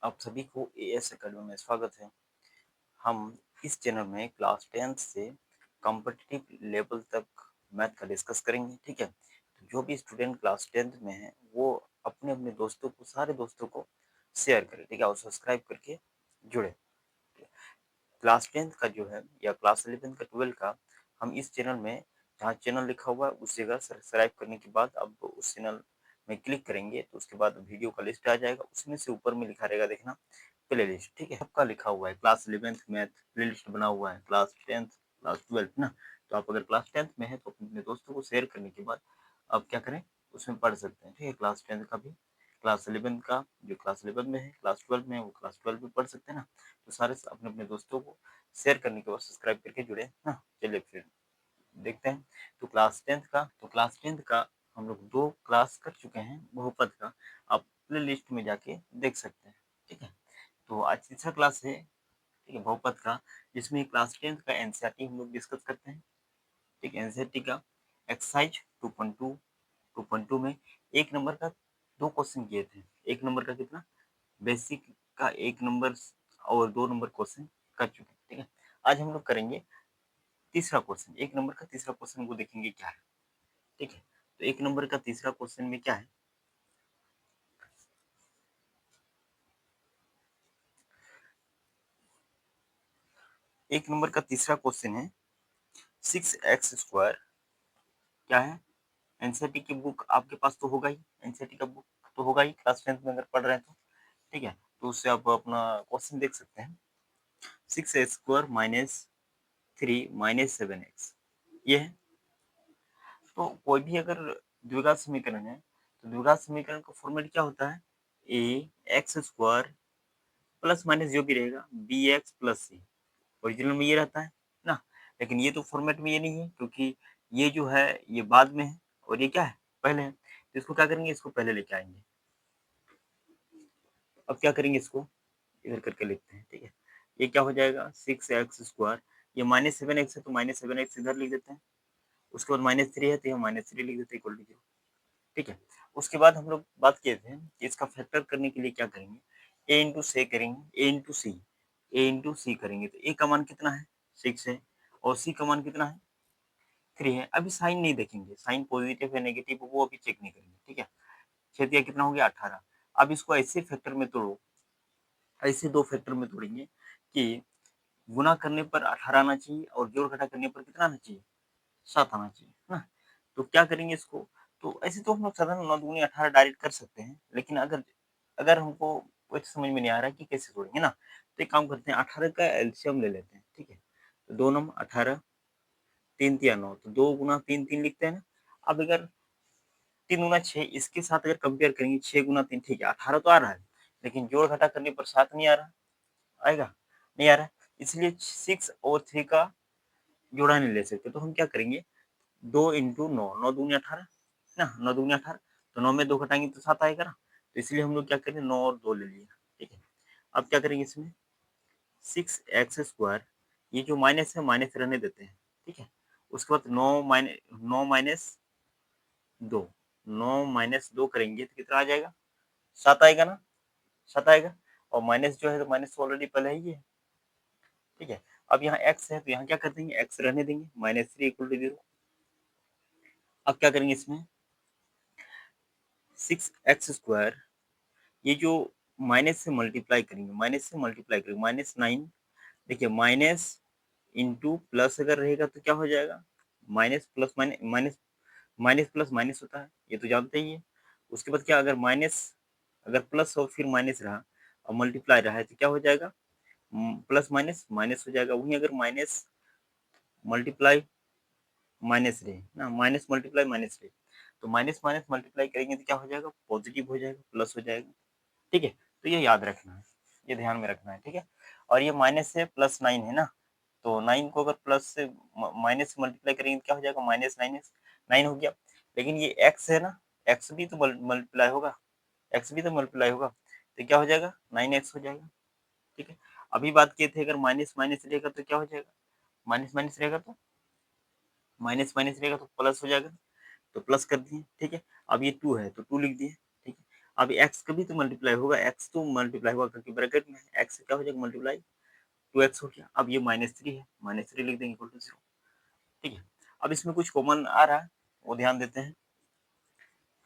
आप सभी को एएस अकेडमी में स्वागत है। हम इस चैनल में क्लास 10th से कॉम्पिटिटिव लेवल तक मैथ का डिस्कस करेंगे, ठीक है। तो जो भी स्टूडेंट क्लास 10th में है वो अपने अपने दोस्तों को, सारे दोस्तों को शेयर करें, ठीक है, और सब्सक्राइब करके जुड़े। क्लास 10th का जो है या क्लास 11th का 12 का हम इस चैनल में, जहाँ चैनल लिखा हुआ है उस जगह सब्सक्राइब करने के बाद अब उस चैनल में क्लिक करेंगे तो उसके बाद वीडियो का लिस्ट आ जाएगा। उसमें से ऊपर में लिखा रहेगा, देखना, प्ले लिस्ट, ठीक है। सबका लिखा हुआ है, class 11th math play list बना हुआ है, क्लास 10th, क्लास 12 ना। तो आप अगर क्लास 10th में है तो अपने दोस्तों को शेयर करने के बाद आप क्या करें, उसमें पढ़ सकते हैं, ठीक है। क्लास 10th का भी, क्लास 11 का, जो क्लास 11 में है, क्लास 12 में है, वो क्लास 12 में पढ़ सकते हैं ना। तो सारे अपने अपने दोस्तों को शेयर करने के बाद सब्सक्राइब करके जुड़े ना। चलिए फिर देखते हैं। तो क्लास 10th का हम लोग 2 क्लास कर चुके हैं बहुपद का। आप प्ले लिस्ट में जाके देख सकते हैं, ठीक है। तो आज तीसरा क्लास है, ठीक है, बहुपद का, जिसमें क्लास 10th का एनसीईआरटी हम लोग डिस्कस करते हैं, ठीक है। एनसीईआरटी का एक्सरसाइज 2.2 में एक नंबर का 2 क्वेश्चन किए थे। एक नंबर का कितना, बेसिक का 1 नंबर और 2 नंबर क्वेश्चन कर चुके हैं, ठीक है। आज हम लोग करेंगे तीसरा क्वेश्चन, 1 नंबर का तीसरा क्वेश्चन, वो देखेंगे क्या है, ठीक है। तो 1 नंबर का तीसरा क्वेश्चन में क्या है, एक नंबर का तीसरा क्वेश्चन है 6x² क्या है। एनसीईआरटी की बुक आपके पास तो होगा ही, एनसीईआरटी का बुक तो होगा ही, क्लास 10th में अगर पढ़ रहे हैं तो, ठीक है। तो उससे आप अपना क्वेश्चन देख सकते हैं। 6x² - 3 - 7x ये है। तो कोई भी अगर द्विघात समीकरण है तो द्विघात समीकरण का फॉर्मेट क्या होता है, ए एक्स स्क्वायर प्लस माइनस जो भी रहेगा बी एक्स प्लस सी। ओरिजिनल में ये रहता है ना, लेकिन ये तो फॉर्मेट में ये नहीं है, क्योंकि ये जो है ये बाद में है और ये क्या है, पहले है। तो इसको क्या करेंगे, इसको पहले लेके आएंगे। अब क्या करेंगे, इसको इधर करके लिखते हैं, ठीक है। ये क्या हो जाएगा, 6x², ये -7x है तो -7x इधर लिख देते हैं। उसके बाद -3 है तो यहाँ -3 लिख देते हैं, इक्वल टू 0, ठीक है। उसके बाद हम लोग बात किए थे कि इसका फैक्टर करने के लिए क्या करेंगे, ए इंटू से करेंगे, ए इंटू सी करेंगे। तो ए का मान कितना है, 6 है, और सी का मान कितना है, 3 है। अभी साइन नहीं देखेंगे, साइन पॉजिटिव है नेगेटिव वो अभी चेक नहीं करेंगे, ठीक है। छेदिया कितना हो गया, 18। अब इसको ऐसे फैक्टर में तोड़ो, ऐसे 2 फैक्टर में तोड़ेंगे कि गुना करने पर 18 आना चाहिए और जोड़ घटा करने पर कितना आना चाहिए, 7 आना चाहिए, है ना। तो क्या करेंगे इसको, तो ऐसे तो हम लोग साधारण 9 दूनी 18 डायरेक्ट कर सकते हैं, लेकिन अगर अगर हमको कुछ समझ में नहीं आ रहा है कि कैसे तोड़ेंगे ना, तो एक काम करते हैं, 18 का एलसीएम ले लेते हैं, ठीक है। तो 2 नम 18, 3 तिया 9, तो 2 गुना 3 3 लिखते हैं ना। अब अगर 3 गुना 6 इसके साथ अगर कंपेयर करेंगे, 6 गुना 3, ठीक है, 18 तो आ रहा है, लेकिन जोड़ घटा करने पर 7 नहीं आ रहा, आएगा, नहीं आ रहा है। इसलिए 6 और 3 का जोड़ा नहीं ले सकते, तो हम क्या करेंगे, 2 इंटू 9, 9 दूनी 18 ना, 9 दूनी 18, तो 9 में 2 घटाएंगे तो 7 आएगा ना। तो इसलिए हम लोग क्या करें, 9 और 2 ले लिए, ठीक है। अब क्या करेंगे इसमें, 6x², ये जो माइनस है माइनस रहने देते हैं, ठीक है। उसके बाद 9 माइनस 2, 9 माइनस 2 करेंगे तो कितना आ जाएगा, 7 आएगा ना, 7 आएगा। और माइनस जो है तो माइनस ऑलरेडी पहले ही है, ठीक है। अब यहाँ x है तो यहाँ क्या कर देंगे, x रहने देंगे, -3 इक्वल टू 0। अब क्या करेंगे इसमें, 6x², ये जो माइनस से मल्टीप्लाई करेंगे, -9, देखिए माइनस इंटू प्लस अगर रहेगा तो क्या हो जाएगा, minus plus minus, minus plus minus होता है, ये तो जानते ही है। उसके बाद क्या, अगर माइनस, अगर प्लस और फिर माइनस रहा और मल्टीप्लाई रहा है तो क्या हो जाएगा, प्लस माइनस माइनस हो जाएगा। वहीं अगर माइनस मल्टीप्लाई माइनस रहे ना, माइनस मल्टीप्लाई माइनस रहे, तो माइनस माइनस मल्टीप्लाई करेंगे तो क्या हो जाएगा, पॉजिटिव हो जाएगा, प्लस हो जाएगा, ठीक है। तो ये याद रखना है, ये ध्यान में रखना है, ठीक है। और ये माइनस से प्लस 9 है ना, तो 9 को अगर प्लस से माइनस से मल्टीप्लाई करेंगे तो क्या हो जाएगा, -9 हो गया। लेकिन ये एक्स है ना, एक्स भी तो मल्टीप्लाई होगा, एक्स भी तो मल्टीप्लाई होगा, तो क्या हो जाएगा, 9x हो जाएगा, ठीक है। अभी बात किए थे अगर माइनस माइनस रहेगा तो क्या हो जाएगा, माइनस माइनस रहेगा तो माइनस माइनस रहेगा तो प्लस हो जाएगा, तो प्लस कर दिए, ठीक है। अब ये 2 है तो 2 लिख दिए, ठीक है। अब x कभी तो मल्टीप्लाई होगा, x तो मल्टीप्लाई होगा क्योंकि ब्रैकेट में है, x से क्या हो जाएगा मल्टीप्लाई, 2x हो गया। अब ये -3 है, -3 लिख देंगे इक्वल टू 0, ठीक है। अब इसमें कुछ कॉमन आ रहा है, वो ध्यान देते हैं।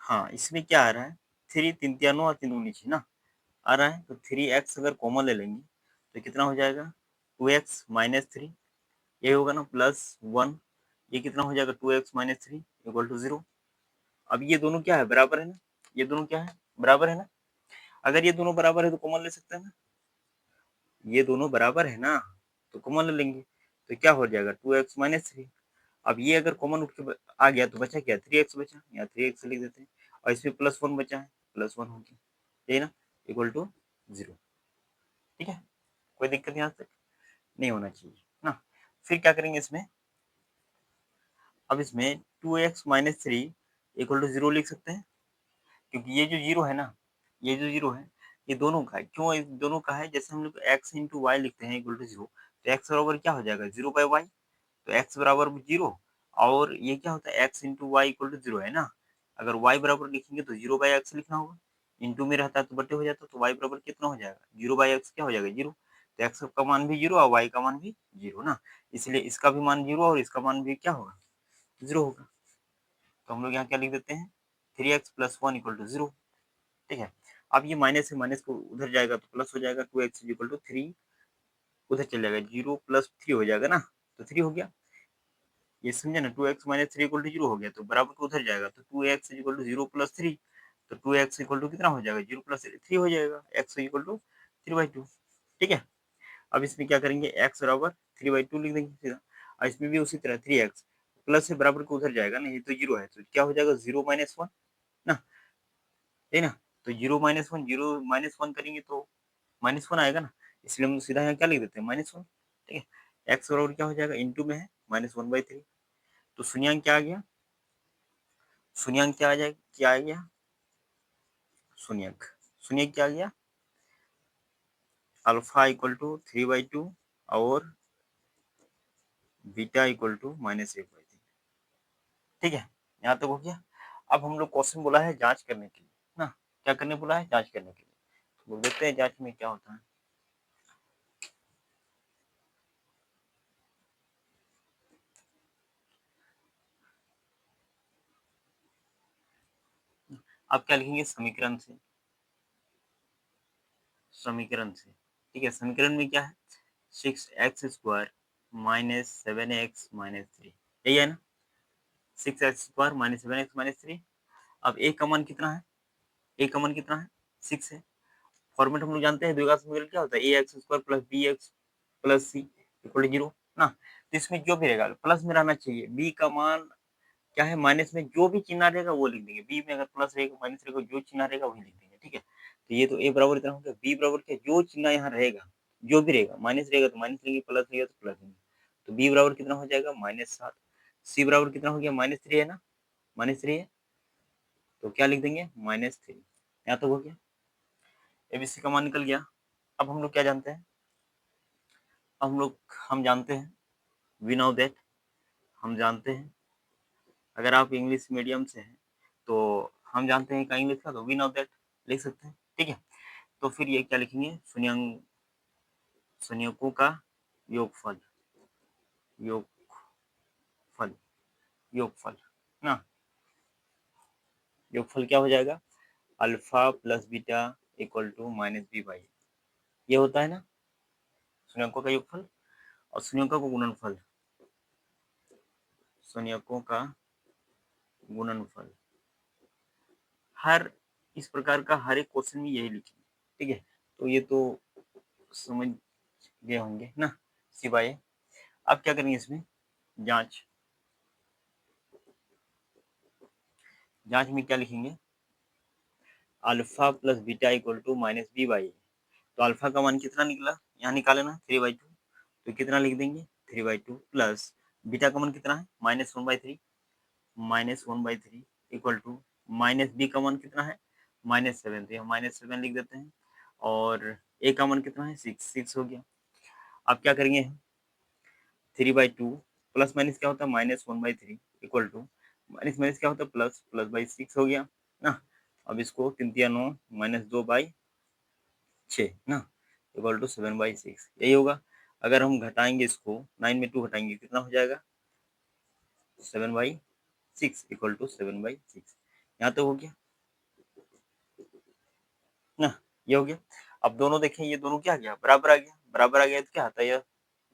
हाँ, इसमें क्या आ रहा है, 3 3 तिया 9 और 3 दूनी 6 ना, आ रहा है, तो 3x अगर कॉमन ले लेंगे तो कितना हो जाएगा, 2x -3, ये होगा ना +1, ये कितना हो जाएगा 2x -3 इक्वल टू 0। अब ये दोनों क्या है, बराबर है ना, ये दोनों क्या है, बराबर है ना। अगर ये दोनों बराबर है तो कॉमन ले सकते हैं ना, ये दोनों बराबर है ना, तो कॉमन ले लेंगे, तो क्या हो जाएगा 2x -3। अब ये अगर कॉमन उठ के आ गया तो बचा क्या, 3x बचा, यहाँ 3x लिख देते हैं, और इसमें +1 बचा है, +1 हो गया, यही ना, इक्वल टू 0, ठीक है। कोई दिक्कत यहाँ तक नहीं होना चाहिए ना। फिर क्या करेंगे इसमें, अब इसमें 2x -3 इक्वल टू 0 लिख सकते हैं, क्योंकि ये जो 0 है ना, ये जो 0 है, ये दोनों का है। क्यों ये दोनों का है, जैसे हम लोग x इंटू वाई लिखते हैं इक्वल टू 0, तो x बराबर क्या हो जाएगा 0/y, तो x बराबर 0, और ये क्या होता है x into y equal to 0 है ना। अगर y बराबर लिखेंगे तो 0/x लिखना होगा, इंटू में रहता है तो बट्टे हो जाता है, तो y बराबर कितना हो जाएगा, 0/x क्या हो जाएगा 0, तो x का मान भी 0 और y का मान भी 0 ना, इसलिए इसका भी मान 0 और इसका मान भी क्या होगा 0 होगा। तो हम लोग यहाँ क्या लिख देते हैं, 3x + 1 इक्वल टू 0, ठीक है। अब ये माइनस से माइनस को उधर जाएगा तो प्लस हो जाएगा, 2x इक्वल टू 3 उधर चल जाएगा, 0 + 3 हो जाएगा ना, तो 3 हो गया, ये समझे ना, 2x - 3 इक्वल टू 0 हो गया, तो बराबर को उधर जाएगा, तो 2x इक्वल टू 0 + 3, तो 2x इक्वल टू कितना हो जाएगा 0 + 3 हो जाएगा, x इक्वल टू 3/2, ठीक है। अब इसमें क्या करेंगे, x बराबर 3/2 लिख देंगे सीधा, और इसमें भी उसी तरह 3x प्लस से बराबर को उधर जाएगा ना, ये तो 0 है, तो क्या हो जाएगा 0 - 1 ना, है ना, तो 0 - 1 0 - 1 करेंगे तो -1 आएगा ना, इसलिए हम सीधा यहाँ क्या लिख देते हैं -1, ठीक है। x बराबर क्या हो जाएगा, इंटू में है -1/3, तो शून्यांक क्या आ गया, शून्यांक क्या आ जाएगा, क्या आ गया, शून्यांक, शून्यांक क्या आ गया, अल्फा इक्वल टू 3/2 और बीटा इक्वल टू -1/3, ठीक है। यहाँ तक हो गया। अब हम लोग क्वेश्चन बोला है जांच करने के लिए ना, क्या करने बोला है, जांच करने के लिए, तो देखते हैं जांच में क्या होता है। आप क्या लिखेंगे, समीकरण से, समीकरण से, ठीक है। समीकरण में क्या है, 6x² -7x - 3, यही है ना, 6x² -7x - 3। अब a का मान कितना है, a का मान कितना है, 6 है। फॉर्मेट हम लोग जानते हैं, द्विघात समीकरण क्या होता है, ax² + bx + c equal to 0 ना, तो इसमें जो भी रहेगा प्लस में रहना चाहिए, b का मान क्या है, माइनस में जो भी चिन्ह रहेगा वो लिख देंगे, बी में अगर प्लस रहेगा माइनस रहेगा, जो चिन्ह रहेगा वही लिख देंगे, ठीक है। तो ये तो ए बराबर इतना हो गया, बी बराबर क्या, जो चिन्ह यहाँ रहेगा, जो भी रहेगा, माइनस रहेगा तो माइनस लेंगे, प्लस रहेगा तो प्लस लेंगे, तो बी बराबर कितना हो जाएगा -7, सी बराबर कितना हो गया -3 है ना, -3 है, तो क्या लिख देंगे -3, यहाँ तक हो गया, एबीसी का मान निकल गया। अब हम लोग क्या जानते हैं, हम जानते हैं, वी नो दैट, हम जानते हैं, अगर आप इंग्लिश मीडियम से हैं तो हम जानते हैं का इंग्लिश का, तो वी नो दैट लिख सकते हैं, ठीक है। तो फिर ये क्या लिखेंगे, शून्यकों का योगफल, योगफल, योगफल ना, योगफल क्या हो जाएगा, alpha plus beta equal to -b/, ये होता है ना शून्यकों का योगफल, और शून्यकों का गुणनफल, शून्यकों का गुणनफल, हर इस प्रकार का हर एक क्वेश्चन में यही लिखेंगे, ठीक है। तो ये तो समझ गए होंगे ना, सिवाय अब क्या करेंगे इसमें, जांच, जांच में क्या लिखेंगे, alpha plus beta equal to -b/, तो अल्फा का मान कितना निकला, यहाँ निकाले ना 3/2, तो कितना लिख देंगे 3/2 प्लस बीटा का मान कितना है -1/3, -1/3 इक्वल टू माइनस बी का मान कितना है -7, तो यहाँ -7 लिख देते हैं, और ए का मान कितना है 6 हो गया। अब क्या करेंगे, 3/2 प्लस माइनस क्या होता है -1/3 इक्वल टू माइनस माइनस क्या होता है प्लस, +/6 हो गया ना, अब इसको 3 तिया 9 माइनस 2/6 ना इक्वल टू 7/6 यही होगा। अगर हम घटाएंगे इसको 9 में 2 घटाएंगे कितना हो जाएगा 7/6 इक्वल टू 7/6। यहाँ तो हो गया ना, ये हो गया। अब दोनों देखें ये दोनों क्या आ गया बराबर आ गया, बराबर आ गया तो क्या आता है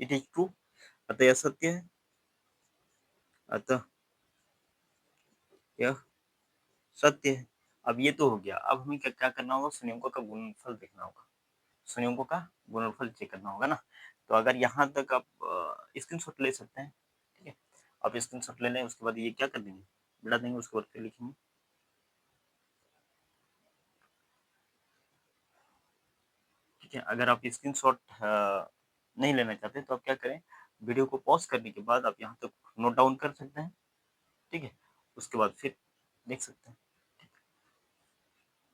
इट इज ट्रू, अतः यह सत्य है, अतः यह सत्य है। अब ये तो हो गया, अब हमें क्या क्या करना होगा संयुग्मों का गुणनफल देखना होगा, संयुग्मों का गुणनफल चेक करना होगा ना। तो अगर यहाँ तक आप स्क्रीनशॉट ले सकते हैं, ठीक है, आप स्क्रीनशॉट ले लें, उसके बाद ये क्या कर देंगे मिटा देंगे, उसके बाद फिर लिखेंगे। ठीक है, अगर आप स्क्रीनशॉट नहीं लेना चाहते तो आप क्या करें, वीडियो को पॉज करने के बाद आप यहाँ तक नोट डाउन कर सकते हैं, ठीक है, उसके बाद फिर देख सकते हैं।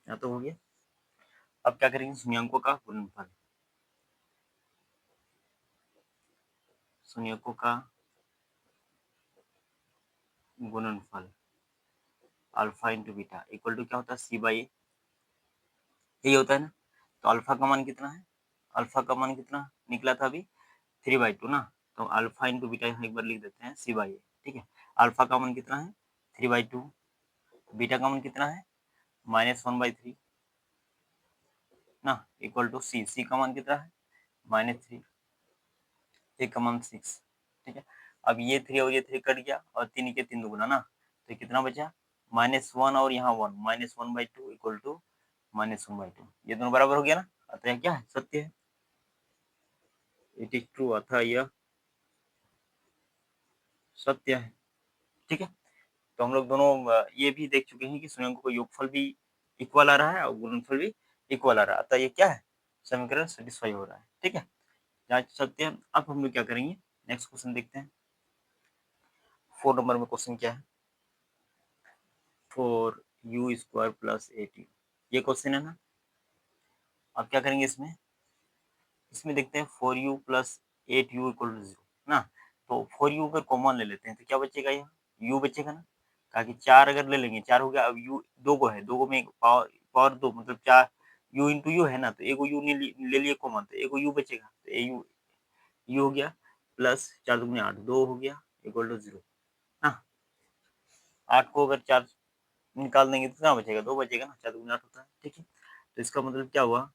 यहाँ तो हो गया। अब क्या करेंगे संयुग्मों का गुणनफल, संयुग्मों का गुणनफल alpha into beta equal to क्या होता है C/A, यही होता है ना। तो अल्फा का मान कितना है, अल्फा का मान कितना निकला था अभी 3/2 ना, तो अल्फा इंटू बीटा यहाँ एक बार लिख देते हैं C/A, ठीक है। अल्फा का मान कितना है 3/2, बीटा का मान कितना है -1/3 ना इक्वल टू सी का मान कितना है -3, ए का मान 6, ठीक है। अब ये 3 और ये 3 कट गया और 3 के 3 दुगुना ना, तो कितना बचा -1 और यहाँ 1 -1/2 इक्वल टू -1/2, ये दोनों बराबर हो गया ना, अतः क्या है सत्य है, इट इज ट्रू, अतः यह सत्य है, ठीक है। तो हम लोग दोनों ये भी देख चुके हैं कि संयुग्मों का योगफल भी इक्वल आ रहा है और गुणनफल भी इक्वल आ रहा है, अतः ये क्या है समीकरण सेटिस्फाई हो रहा है, ठीक है, जांच सकते हैं। अब हम लोग क्या करेंगे नेक्स्ट क्वेश्चन देखते हैं। 4 नंबर में क्वेश्चन क्या है 4u² + 8u, ये क्वेश्चन है ना। अब क्या करेंगे इसमें, इसमें देखते हैं 4u + 8u = 0 ना, तो 4u अगर कॉमन ले लेते हैं तो क्या बचेगा, यहाँ u बचेगा ना, कहा कि 4 अगर ले लेंगे 4 हो गया, अब u दो को है, दो को में पावर पावर 2 मतलब 4 u इंटू यू है ना, तो एगो u ले लिए कॉमन, तो एगो u बचेगा, तो यू हो गया प्लस 4 दूनी 8 2 हो गया इक्वल टू 0 ना। 8 को अगर 4 निकाल देंगे तो कितना बचेगा 2 बचेगा ना, 4 दूनी 8 होता है, ठीक है। तो इसका मतलब क्या हुआ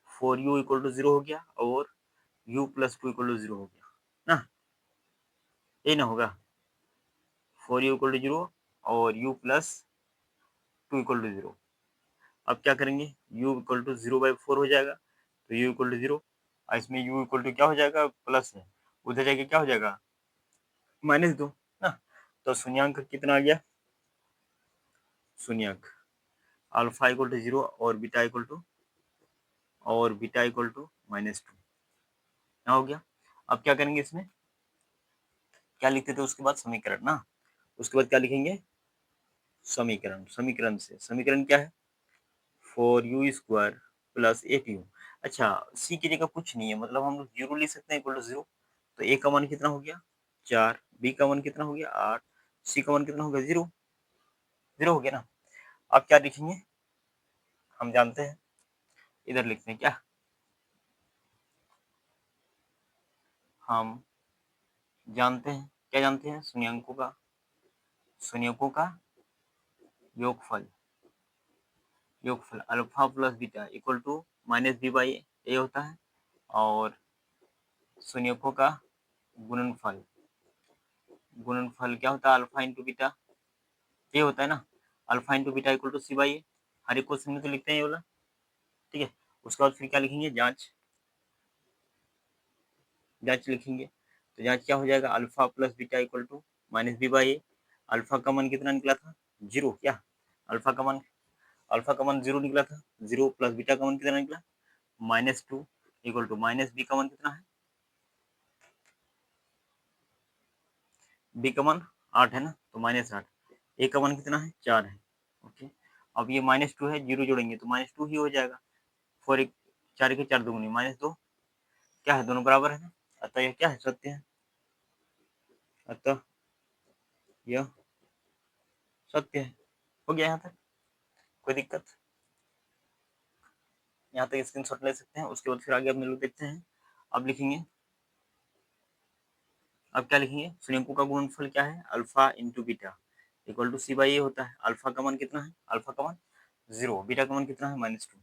4u = 0 हो गया और u + 2 = 0 हो गया ना, ये ना होगा 4u = 0 और u + 2 = 0। अब क्या करेंगे u = 0/4 हो जाएगा, तो u = 0 और इसमें u = क्या हो जाएगा प्लस है, उधर जाके क्या हो जाएगा -2 ना। तो शून्यांक कितना आ गया, शून्यांक अल्फा = 0 और बीटा = -2 हो गया। अब क्या करेंगे इसमें, क्या लिखते थे उसके बाद समीकरण ना, उसके बाद क्या लिखेंगे समीकरण, समीकरण से समीकरण क्या है 4u² + 8u। अच्छा c की जगह कुछ नहीं है, मतलब हम लोग 0 लिख सकते हैं इक्वल टू 0, तो a का मान कितना हो गया 4, b का मान कितना हो गया 8, c का मान कितना हो गया 0, 0 हो गया ना। अब क्या लिखेंगे हम जानते हैं, इधर लिखते हैं क्या, हम जानते हैं, क्या जानते हैं संयुग्मों का योगफल, योगफल alpha + beta equal to -b/a ये होता है, और संयुग्मों का गुणनफल, गुणनफल क्या होता है अल्फा इंटू बीटा, ये होता है ना, alpha into beta equal to C/A, हर एक क्वेश्चन में तो लिखते हैं ये वाला, ठीक है। उसके बाद फिर क्या लिखेंगे जांच, जांच लिखेंगे, तो जांच क्या हो जाएगा alpha + beta equal to -b/a, alpha का मान कितना निकला था 0 क्या, अल्फा का मान, अल्फा का मान 0 निकला था, 0 प्लस बीटा का मान कितना निकला -2 इक्वल टू -b का मान कितना है, b का मान 8 है ना, तो -8, a का मान कितना है 4 है, ओके। अब ये -2 है, 0 जोड़ेंगे तो -2 ही हो जाएगा, 4 एक 4 के 4 दूनी -2, क्या है दोनों बराबर है ना, अतः यह क्या है सत्य है, अतः यह सत्य है, हो गया यहाँ तक, कोई दिक्कत? यहाँ तक स्क्रीनशॉट ले सकते हैं। उसके बाद फिर आगे अपने लोग देखते हैं। अब लिखेंगे, अब क्या लिखेंगे, संयुग्मों का गुणनफल क्या है, alpha into beta equal to C by A होता है। अल्फा का मान कितना है, अल्फा का मान 0, बीटा का मान कितना है -2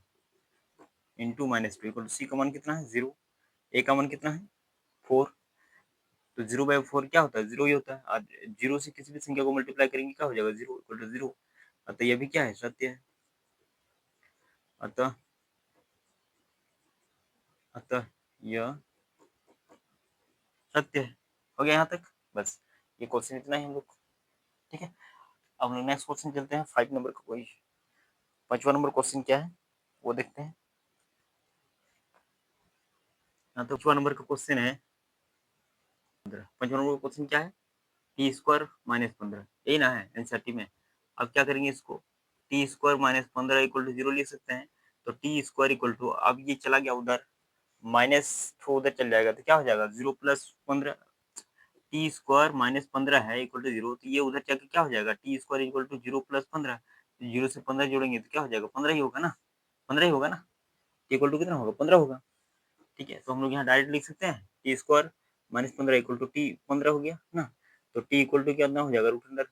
इंटू -2 इक्वल टू सी का मान कितना है 0, ए का मान कितना है 4। तो 0/4 क्या होता है, 0 ही होता है। और 0 से किसी भी संख्या को मल्टीप्लाई करेंगे क्या हो जाएगा, 0 इक्वल टू 0। अतः यह भी क्या है, सत्य है। अतः अतः यह सत्य है। हो गया यहाँ तक, बस ये क्वेश्चन इतना ही हम लोग। ठीक है, अब हम लोग नेक्स्ट क्वेश्चन चलते हैं। 5 नंबर का कोई 5वां नंबर क्वेश्चन क्या है वो देखते हैं। हाँ, तो 5वां नंबर का क्वेश्चन है 5वां नंबर का क्वेश्चन क्या है, टी स्क्वायर -15, यही ना है एनसीईआरटी में। अब क्या करेंगे इसको, टी स्क्वायर -15 इक्वल टू 0 लिख सकते हैं। तो टी स्क्वायर इक्वल टू, अब ये चला गया उधर, माइनस तो उधर चल जाएगा तो क्या हो जाएगा 0 प्लस 15, टी स्क्वायर -15 है इक्वल टू 0, तो ये उधर जाके क्या हो जाएगा, T square equal to 0 plus 15, 0 से 15 जोड़ेंगे तो क्या हो जाएगा, 15 ही होगा ना, 15 ही होगा ना, इक्वल टू कितना होगा, 15 होगा। ठीक है, तो हम लोग यहाँ डायरेक्ट लिख सकते हैं T square -15 equal to T 15 हो गया ना। तो टी इक्वल टू कितना हो जाएगा, रूट अंडर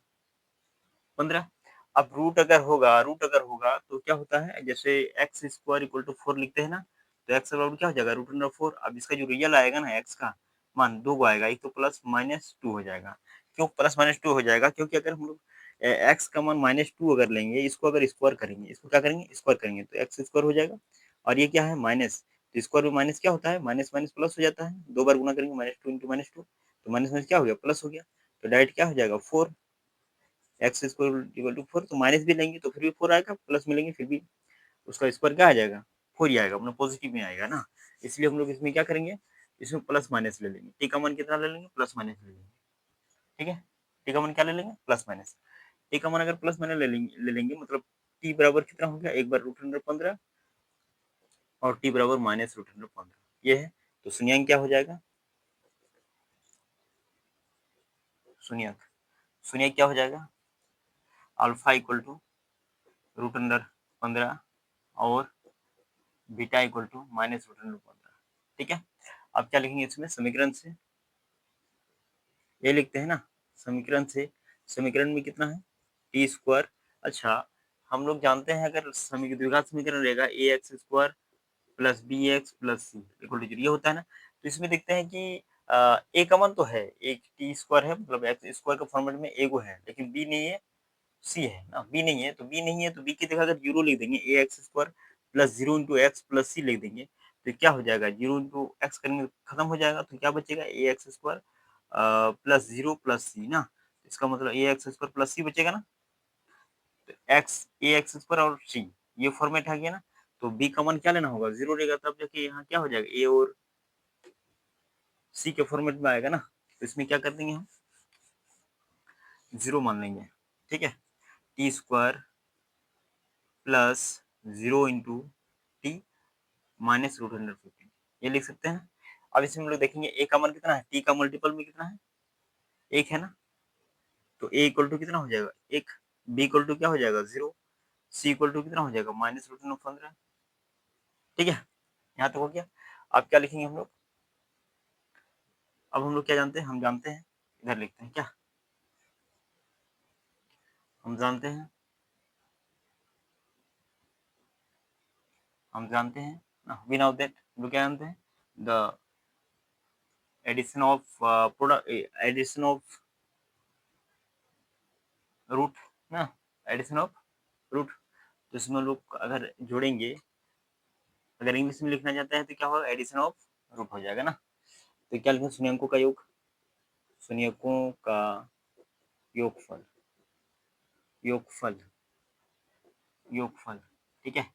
15। अब रूट अगर होगा तो क्या होता है, जैसे एक्स स्क्वायर इक्वल टू 4 लिखते हैं ना, तो एक्स का क्या हो जाएगा, रूट अंडर 4। अब इसका जो रियल आएगा ना एक्स का मान, दो गो आएगा, एक तो प्लस -2 हो जाएगा। क्यों प्लस -2 हो जाएगा, क्योंकि अगर हम लोग एक्स का मान -2 अगर लेंगे, इसको अगर स्क्वायर करेंगे, इसको क्या करेंगे, स्क्वायर करेंगे, तो एक्स स्क्वायर हो जाएगा। और ये क्या है, माइनस, तो स्क्वायर में माइनस क्या होता है, माइनस माइनस प्लस हो जाता है, दो बार गुना करेंगे, -2 इंटू -2, तो माइनस माइनस क्या हो गया, प्लस हो गया। तो डायरेक्ट क्या हो जाएगा, 4, एक्स स्क्वायर इक्वल टू 4, तो माइनस भी लेंगे तो फिर भी 4 आएगा, प्लस में लेंगे फिर भी उसका स्क्वायर क्या आ जाएगा, 4 ही आएगा, अपना पॉजिटिव में आएगा ना। इसलिए हम लोग इसमें क्या करेंगे, इसमें प्लस माइनस ले लेंगे, टी का मान कितना ले लेंगे, प्लस माइनस ले लेंगे। ठीक है, टी का मान क्या ले लेंगे, प्लस माइनस। टी का मान अगर प्लस माइनस ले लेंगे मतलब टी बराबर कितना हो गया, एक बार रूट अंडर 15 और टी बराबर माइनस रूट अंडर 15, ये है। तो शून्यांक क्या हो जाएगा, शून्यांक, शून्यांक क्या हो जाएगा, alpha equal to root under 15 और beta equal to minus root under 15। ठीक है, अब क्या लिखेंगे इसमें, समीकरण से ये लिखते हैं ना, समीकरण से, समीकरण में कितना है, टी स्क्वायर। अच्छा, हम लोग जानते हैं अगर द्विघात समीकरण रहेगा A X square plus B X plus C equal to 0, ये होता है ना। तो इसमें देखते हैं कि ए का मान तो है, एक टी स्क्वायर है, मतलब एक्स स्क्वायर का फॉर्मेट में ए को है, लेकिन बी नहीं है, सी है ना, बी नहीं है, तो बी नहीं है तो बी की जगह अगर 0 लिख देंगे, A X square plus 0 into X plus C लिख देंगे, तो क्या हो जाएगा, 0 इंटू एक्स करेंगे तो खत्म हो जाएगा, तो क्या बचेगा, ए एक्स स्क्वायर प्लस 0 प्लस सी ना। इसका मतलब ए एक्स स्क्वायर प्लस सी बचेगा ना, तो एक्स, ए एक्स स्क्वायर और सी, ये फॉर्मेट आ गया ना। तो बी का मान क्या लेना होगा, 0 रहेगा, तब जाके यहाँ क्या हो जाएगा, ए और सी के फॉर्मेट में आएगा ना। तो इसमें क्या कर देंगे हम, 0 मान लेंगे। ठीक है, T square plus 0 into T minus root under 15, ये लिख सकते हैं। अब इसमें हम लोग देखेंगे ए का मान कितना है, टी का मल्टीपल में कितना है, एक है ना, तो ए इक्वल टू कितना हो जाएगा, एक, बी इक्वल टू क्या हो जाएगा 0, सी इक्वल टू कितना हो जाएगा माइनस रूट अंडर 15। ठीक है, यहाँ तक हो गया। अब क्या लिखेंगे हम लोग, अब हम लोग क्या जानते हैं, हम जानते हैं, इधर लिखते हैं क्या, हम जानते हैं, हम जानते हैं वी नो दैट, हम लोग क्या जानते हैं, the addition of product, addition of root ना, एडिशन ऑफ रूट। तो इसमें लोग अगर जोड़ेंगे, अगर इंग्लिश में लिखना चाहते हैं तो क्या होगा, एडिशन ऑफ रूट हो जाएगा ना। तो क्या लिखें, शून्यंकों का योग, शून्यकों का योगफल, योगफल, योगफल। ठीक है,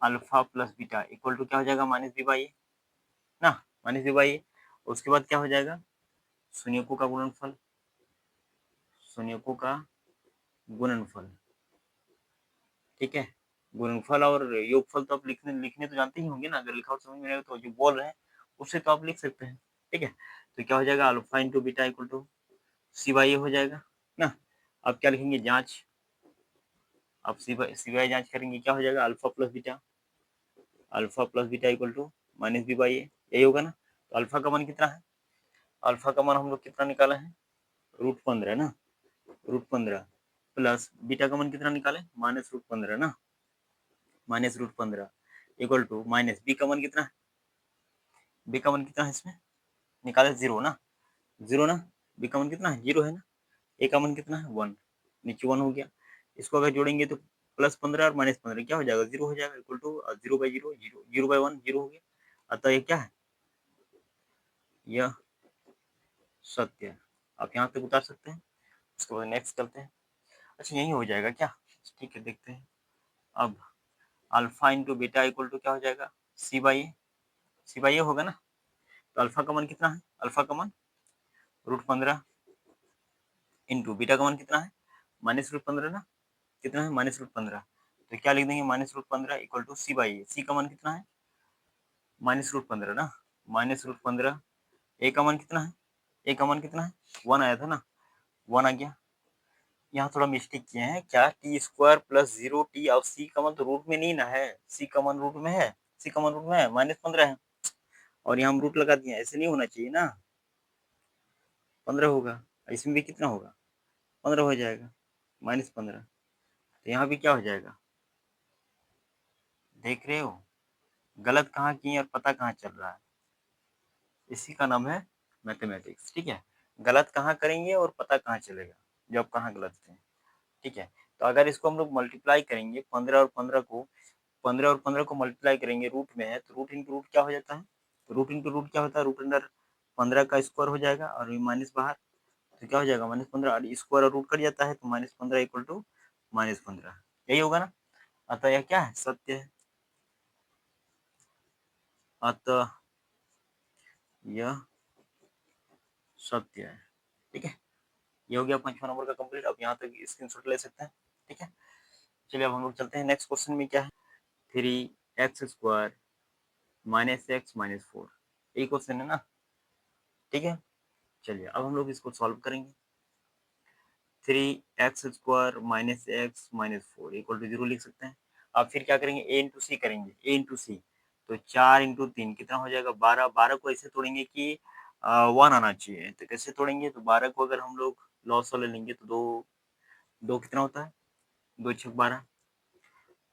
alpha plus beta equal to क्या हो जाएगा, माइनस बी बाई ए ना, माइनस बी बाई ए। उसके बाद क्या हो जाएगा, शून्यकों का गुणनफल, शून्यकों का गुणनफल। ठीक है, गुणनफल और योगफल तो आप लिखने लिखने तो जानते ही होंगे ना, अगर लिखा हो समझ में आएगा, तो जो बोल रहे हैं उससे तो आप लिख सकते हैं। ठीक है, तो क्या हो जाएगा, alpha into beta equal to C by A हो जाएगा ना। अब क्या लिखेंगे, जांच, अब सी बाई जाँच करेंगे, क्या हो जाएगा? Alpha plus beta equal to minus B by A, यही होगा ना? तो अल्फा का मान कितना है? अल्फा का मान हम लोग कितना निकाला है? √15 ना, √15 प्लस बीटा का मान कितना निकाले? -√15 ना, -√15 इक्वल टू माइनस बी का मान कितना है? बी का मान कितना है इसमें? निकाले 0 ना, 0 ना, बी का मान कितना है? 0 है ना, ए का मान कितना है? 1, नीचे 1 हो गया। इसको अगर जोड़ेंगे तो +15 और -15 क्या हो जाएगा? 0 हो जाएगा, इक्वल टू 0/0, 0, 0/1 0 हो गया। अतः ये क्या है? यह सत्य है। आप यहाँ तक उतार सकते हैं। उसके बाद नेक्स्ट करते हैं। अच्छा, यही हो जाएगा क्या? ठीक है, देखते हैं। अब alpha into beta equal to क्या हो जाएगा? सी बाई ए होगा ना। तो अल्फा का मान कितना है? अल्फा का मान √15 इंटू बीटा का मान कितना है? -√15 ना, कितना है? -√15। तो क्या लिख देंगे? -√15 इक्वल टू सी बाई ए। सी का मान कितना है? -√15 ना, -√15। ए का मान कितना है? ए का मान कितना है? 1 आया था ना, 1 आ गया। यहाँ थोड़ा मिस्टेक किए हैं क्या? टी स्क्वायर प्लस 0 टी, और सी का मान तो रूट में नहीं ना है, सी का मान रूट में है, सी का मान रूट में है, -15 है, और यहाँ हम रूट लगा दिए। ऐसे नहीं होना चाहिए ना, 15 होगा, इसमें भी कितना होगा? 15 हो जाएगा, -15। तो यहाँ भी क्या हो जाएगा? देख रहे हो गलत कहाँ किए और पता कहाँ चल रहा है? इसी का नाम है मैथमेटिक्स, ठीक है। गलत कहाँ करेंगे और पता कहाँ चलेगा, जब कहाँ गलत थे, ठीक है। तो अगर इसको हम लोग मल्टीप्लाई करेंगे, 15 और 15 को मल्टीप्लाई करेंगे, रूट में है तो रूट इंटू रूट क्या हो जाता है? तो रूट इंटू रूट क्या होता है? रूट अंडर 15 का स्क्वायर हो जाएगा, और ये माइनस बाहर, तो क्या हो जाएगा? -15, और स्क्वायर और रूट कट जाता है, तो -15 इक्वल टू -15, यही होगा ना। अतः यह क्या है? सत्य है। अतः यह सत्य है, ठीक है। ये हो गया 5वां नंबर का कंप्लीट। अब यहाँ तक स्क्रीनशॉट ले सकते हैं, ठीक है। चलिए अब हम लोग चलते हैं नेक्स्ट क्वेश्चन में। क्या है? 3x² -x - 4, यही क्वेश्चन है ना, ठीक है। चलिए अब हम लोग इसको सॉल्व करेंगे। 3x² -x - 4 इक्वल टू 0 लिख सकते हैं। अब फिर क्या करेंगे? a इंटू सी करेंगे, a इंटू सी, तो 4 इंटू 3 कितना हो जाएगा? 12। 12 को ऐसे तोड़ेंगे कि 1 आना चाहिए, तो कैसे तोड़ेंगे? तो 12 को अगर हम लोग लॉस वाले लेंगे तो दो, दो कितना होता है? 2 छक 12,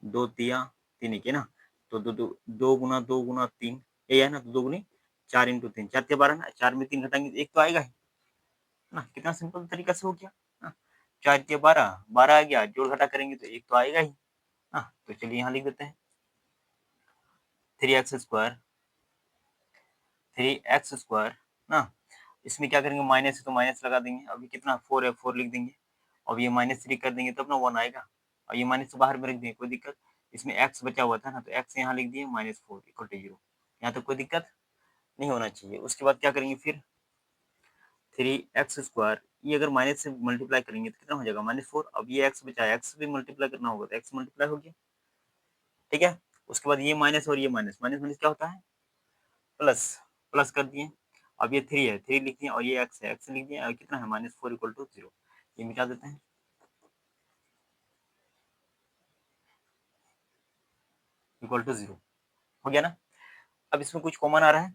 2 तिया 3 एक है ना, तो दो दो दो गुना 2 गुना 3, ये है ना, तो 2 गुनी 4 इंटू 3, 4 तिया 12 ना, 4 में 3 घटाएंगे तो एक तो आएगा ही ना। कितना सिंपल तरीका से हो गया ना। 4 तिया 12, 12 आ गया, जोड़ घटा करेंगे तो एक तो आएगा ही ना। तो चलिए यहाँ लिख देते हैं 3x² 3x² ना। इसमें क्या करेंगे? माइनस है तो माइनस लगा देंगे। अभी कितना 4 है, 4 लिख देंगे। अब ये -3 कर देंगे तब ना 1 आएगा, और ये माइनस तो बाहर में रख देंगे, कोई दिक्कत। इसमें x बचा हुआ था ना, तो x यहाँ लिख दिए -4 इक्वल टू 0। यहाँ तो कोई दिक्कत नहीं होना चाहिए। उसके बाद क्या करेंगे? फिर 3x², ये अगर माइनस से मल्टीप्लाई करेंगे तो कितना हो जाएगा? -4। अब ये x बचा है, x भी मल्टीप्लाई करना होगा, तो x मल्टीप्लाई हो गया, ठीक है। उसके बाद ये माइनस और ये माइनस, माइनस माइनस क्या होता है? प्लस, प्लस कर दिए। अब ये 3 है, 3 लिख दिए, और ये x है, x लिख दिए, और कितना है? -4 इक्वल टू 0। ये मिटा देते हैं, इक्वल टू 0 हो गया ना। अब इसमें कुछ कॉमन आ रहा है,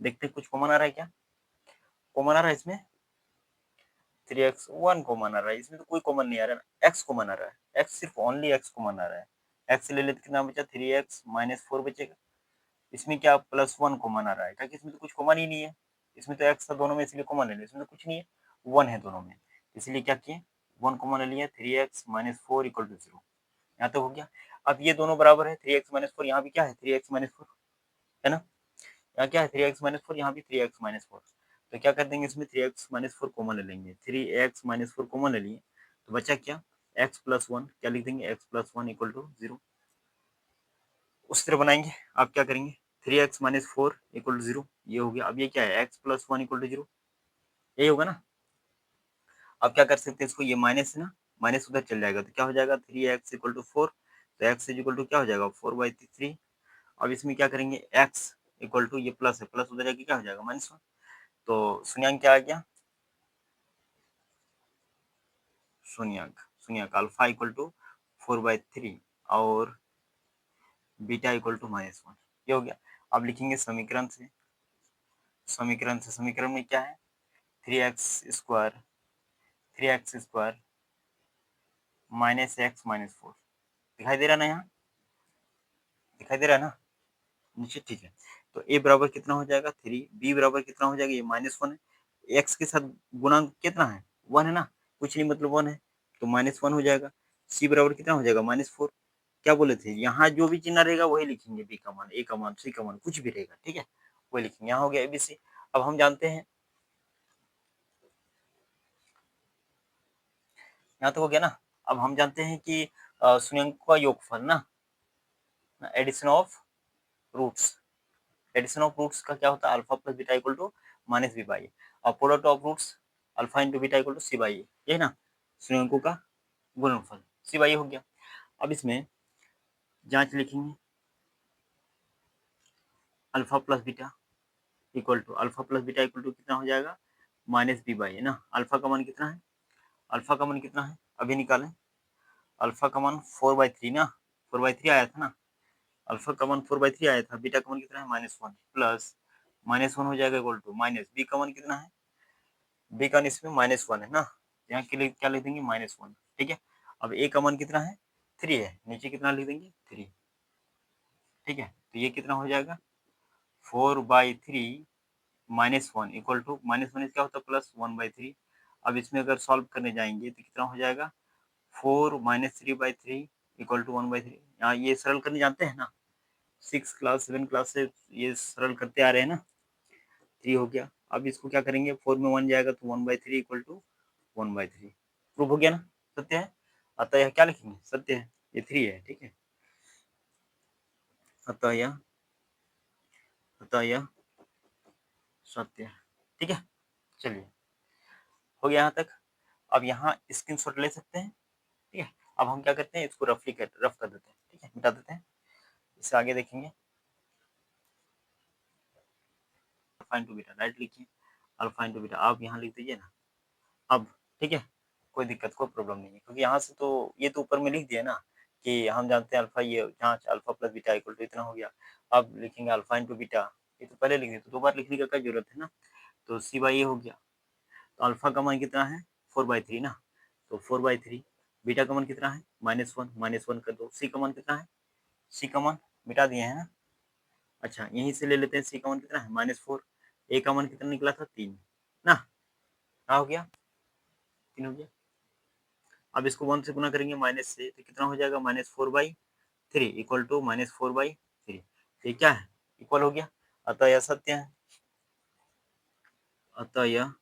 देखते हैं कुछ कॉमन आ रहा है क्या। कॉमन आ रहा है इसमें 3x 1 कॉमन आ रहा है, इसमें तो कोई कॉमन नहीं आ रहा है, x कॉमन आ रहा है, x सिर्फ ओनली x कॉमन आ रहा है। x ले लेते कितना बचा? 3x - 4 बचेगा। इसमें क्या +1 कॉमन आ रहा है, क्योंकि इसमें तो कुछ कॉमन ही नहीं है। इसमें तो x था दोनों में, इसलिए कॉमन ले लिया। इसमें तो कुछ नहीं है, 1 है दोनों में, इसलिए क्या किए? 1 कॉमन ले लिया, 3x - 4 इक्वल टू 0। यहाँ तक हो गया। अब ये दोनों बराबर है, 3x - 4, यहाँ भी क्या है? 3x - 4 है ना। यहाँ क्या है? 3x - 4, यहाँ भी 3x - 4। तो क्या कर देंगे? इसमें 3x - 4 कॉमन ले लेंगे। 3x - 4 कॉमन ले लिए, तो बचा क्या? x प्लस 1, क्या लिख देंगे? x plus 1 equal to 0। उस तरह बनाएंगे। आप क्या करेंगे? 3x - 4 इक्वल टू 0, ये हो गया। अब ये क्या है? x प्लस 1 इक्वल टू 0, यही होगा ना। अब क्या कर सकते हैं इसको? ये माइनस है ना, माइनस उधर चल जाएगा, तो क्या हो जाएगा? 3x इक्वल टू 4, तो x इज इक्वल टू क्या हो जाएगा? 4/3। अब इसमें क्या करेंगे? x इक्वल टू, ये प्लस है, प्लस उधर जाके क्या हो जाएगा? -1। तो शून्यांक क्या आ गया? शून्यांक, शून्यांक अल्फा इक्वल टू 4/3 और बीटा इक्वल टू -1, ये हो गया। अब लिखेंगे समीकरण में क्या है, 3x² -x-4 दिखाई दे रहा ना, यहाँ दिखाई दे रहा है ना नीचे, ठीक है। तो a बराबर कितना हो जाएगा 3, b बराबर कितना हो जाएगा, ये -1 है, x के साथ गुणांक कितना है 1 है ना, कुछ नहीं मतलब 1 है, तो -1 हो जाएगा। c बराबर कितना हो जाएगा -4, क्या बोले थे, यहाँ जो भी चिन्ह रहेगा वही लिखेंगे, b का मान, a का मान, c का मान, कुछ भी रहेगा, ठीक है, वही लिखेंगे। यहाँ हो गया abc। अब हम जानते हैं, यहाँ तो हो गया ना। अब हम जानते हैं कि शून्यंकों का योगफल ना, addition of roots, addition of roots का क्या होता है, alpha plus beta equal to minus B by, और product of roots alpha into beta equal to C by, ये ना शून्यंकों का गुणनफल, सी बाई हो गया। अब इसमें जांच लिखेंगे, alpha plus beta equal to कितना हो जाएगा, माइनस बी बाई, है ना। अल्फा का मान कितना है, अल्फा का मान कितना है, अभी निकालें। अल्फा का मान 4/3 ना, 4/3 आया था ना, अल्फा का मान 4/3 आया था। बीटा का मान कितना है -1 प्लस -1 हो जाएगा इक्वल टू माइनस बी का मान कितना है, बी का इसमें -1 है ना, यहाँ के लिए क्या लिख देंगे -1, ठीक है। अब ए का मान कितना है 3 है, नीचे कितना लिख देंगे 3, ठीक है। तो ये कितना हो जाएगा 4/3 -1 इक्वल टू -1 क्या होता है +1/3। अब इसमें अगर सॉल्व करने जाएंगे तो कितना हो जाएगा 4 -3/3 इक्वल टू 1/3। यहाँ ये सरल करने जानते हैं ना, 6 क्लास 7 क्लास से ये सरल करते आ रहे हैं ना, 3 हो गया। अब इसको क्या करेंगे, 4 में 1 जाएगा तो 1/3 इक्वल टू 1/3, प्रूफ हो गया ना, सत्य है। अतः यह क्या लिखेंगे, सत्य है, ये 3 है, ठीक है। अतः यह सत्य है, ठीक है। चलिए हो गया यहाँ तक। अब यहाँ स्क्रीनशॉट ले सकते हैं, ठीक है। अब हम क्या करते हैं, इसको रफ कर देते हैं, ठीक है, मिटा देते हैं। इससे आगे देखेंगे, अल्फा इंटू बीटा राइट लिखिए, अल्फा इंटू बीटा आप यहाँ लिख दीजिए ना। अब ठीक है, कोई दिक्कत कोई प्रॉब्लम नहीं है, क्योंकि यहाँ से तो ये तो ऊपर में लिख दिया ना कि हम जानते हैं अल्फा, ये जहाँ alpha plus beta equal to इतना हो गया। अब लिखेंगे अल्फा इंटू बीटा, ये तो पहले लिख दिया, तो 2 बार लिखने का क्या जरूरत है ना। तो सी बाई ए हो गया, तो अल्फा का मान कितना है 4/3 ना, तो 4/3। बीटा का मान कितना है -1 कर दो। सी का मान कितना है, सी का मान मिटा दिए हैं ना। अच्छा यहीं से ले लेते हैं, सी का मान कितना है -4, ए का मान कितना निकला था 3 ना, क्या हो गया 3 हो गया। अब इसको 1 से गुना करेंगे माइनस से, तो कितना हो जाएगा -4/3 इक्वल टू -4/3। ये क्या है, इक्वल हो गया, अतः यह सत्य है, अतः यह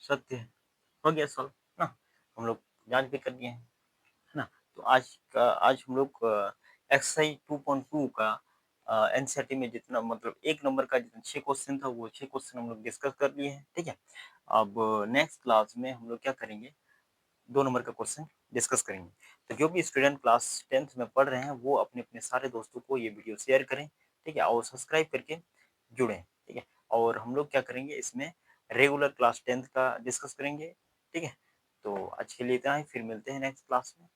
सत्य है। हो गया सॉल्व ना, हम लोग जांच भी कर दिए हैं, है ना। तो आज हम लोग एक्सरसाइज 2.2 का एनसीईआरटी में जितना मतलब 1 नंबर का जितना 6 क्वेश्चन था, वो 6 क्वेश्चन हम लोग डिस्कस कर लिए हैं, ठीक है। अब नेक्स्ट क्लास में हम लोग क्या करेंगे, 2 नंबर का क्वेश्चन डिस्कस करेंगे। तो जो भी स्टूडेंट क्लास 10th में पढ़ रहे हैं वो अपने अपने सारे दोस्तों को ये वीडियो शेयर करें, ठीक है, और सब्सक्राइब करके जुड़ें, ठीक है। और हम लोग क्या करेंगे इसमें, रेगुलर क्लास 10th का डिस्कस करेंगे, ठीक है। तो आज के लिए इतना ही, फिर मिलते हैं नेक्स्ट क्लास में।